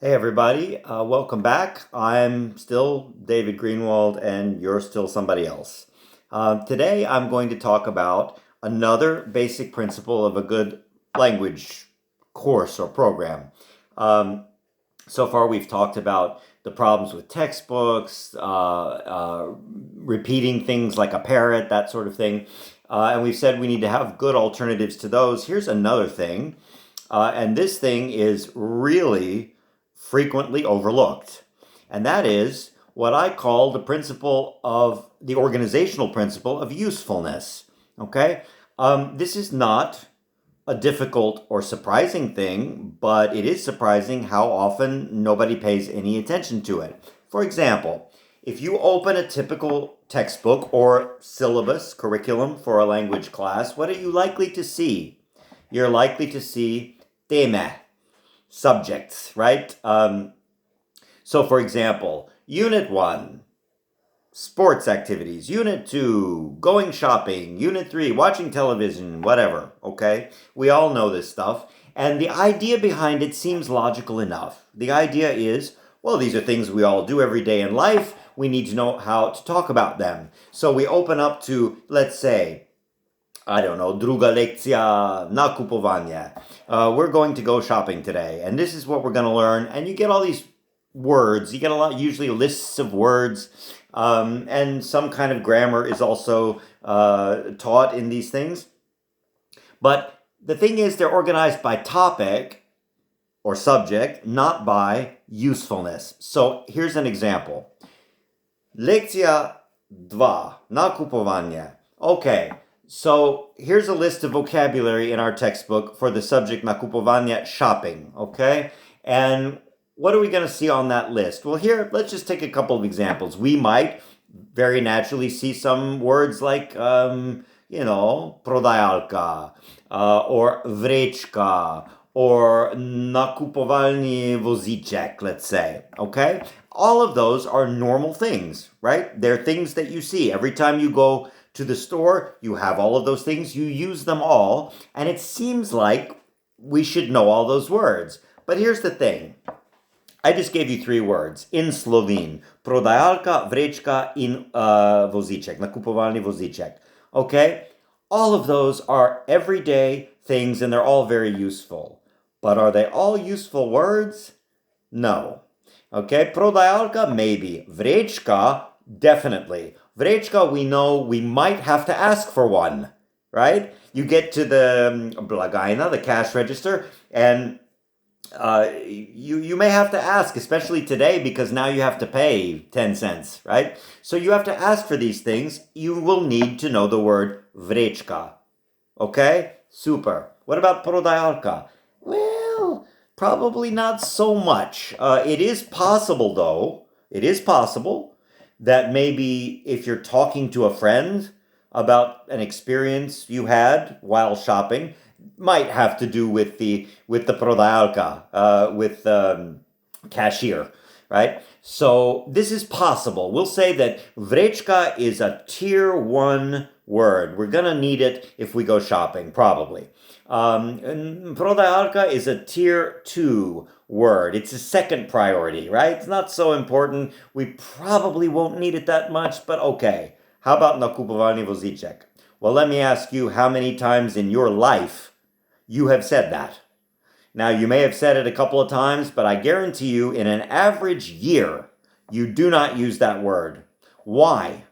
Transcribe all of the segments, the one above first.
Hey everybody, welcome back. I'm still David Greenwald and you're still somebody else. Today I'm going to talk about another basic principle of a good language course or program. Um, so far we've talked about the problems with textbooks, repeating things like a parrot, that sort of thing. And we've said we need to have good alternatives to those. Here's another thing, and this thing is really frequently overlooked. And that is what I call the principle of the organizational principle of usefulness. Okay? This is not a difficult or surprising thing, but it is surprising how often nobody pays any attention to it. For example, if you open a typical textbook or syllabus, curriculum for a language class, what are you likely to see? You're likely to see teme, subjects, right? So, for example, Unit 1, sports activities. Unit 2, going shopping. Unit 3, watching television, whatever, okay? We all know this stuff. And the idea behind it seems logical enough. The idea is, well, these are things we all do every day in life. We need to know how to talk about them. So we open up to, let's say, I don't know, druga lekcja na kupowanie. We're going to go shopping today, and this is what we're going to learn. And you get all these words. You get a lot, usually lists of words, and some kind of grammar is also taught in these things. But the thing is, they're organized by topic or subject, not by usefulness. So here's an example. Lekcja 2 na kupowanie. Okay. So here's a list of vocabulary in our textbook for the subject nakupowanie, shopping, okay? And what are we going to see on that list? Well, here, let's just take a couple of examples. We might very naturally see some words like, prodajálka, or vrečka, or nakupowalny vozíček, let's say, okay? All of those are normal things, right? They're things that you see. Every time you go to the store, you have all of those things, you use them all, and it seems like we should know all those words. But here's the thing. I just gave you three words in Slovene. Prodajálka, vrečka in vozíček, nakupovalny vozíček. Okay? All of those are everyday things and they're all very useful. But are they all useful words? No. Okay, prodajálka, maybe. Vrečka, definitely. Vrečka, we know we might have to ask for one, right? You get to the blagajna, the cash register, and you may have to ask, especially today, because now you have to pay 10 cents, right? So you have to ask for these things. You will need to know the word vrečka. Okay? Super. What about prodajálka? Well, probably not so much. It is possible, though. It is possible that maybe if you're talking to a friend about an experience you had while shopping, might have to do with the prodajálka, with cashier, right? So this is possible. We'll say that vrečka is a tier 1 word. We're going to need it if we go shopping, probably. And prodajálka is a tier 2 word. It's a second priority, right? It's not so important. We probably won't need it that much, but okay. How about nakupovalny vozíček? Well, let me ask you how many times in your life you have said that. Now, you may have said it a couple of times, but I guarantee you in an average year, you do not use that word. Why?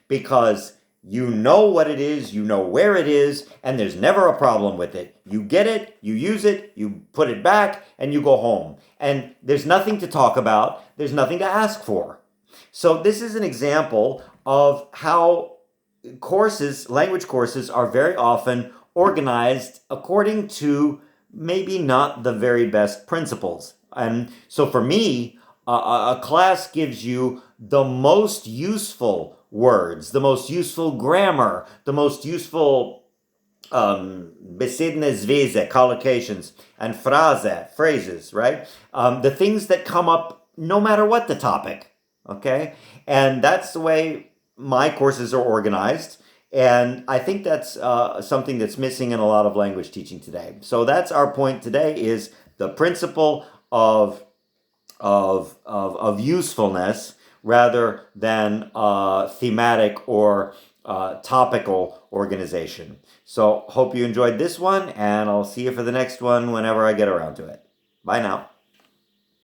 Because you know what it is, you know where it is, and there's never a problem with it. You get it, you use it, you put it back, and you go home. And there's nothing to talk about, there's nothing to ask for. So this is an example of how courses, language courses, are very often organized according to maybe not the very best principles. And so for me, a class gives you the most useful words, the most useful grammar, the most useful besedne zveze, collocations, and phrases, right? The things that come up no matter what the topic, okay? And that's the way my courses are organized. And I think that's something that's missing in a lot of language teaching today. So that's our point today, is the principle of of usefulness rather than thematic or topical organization. So hope you enjoyed this one, and I'll see you for the next one whenever I get around to it. Bye now.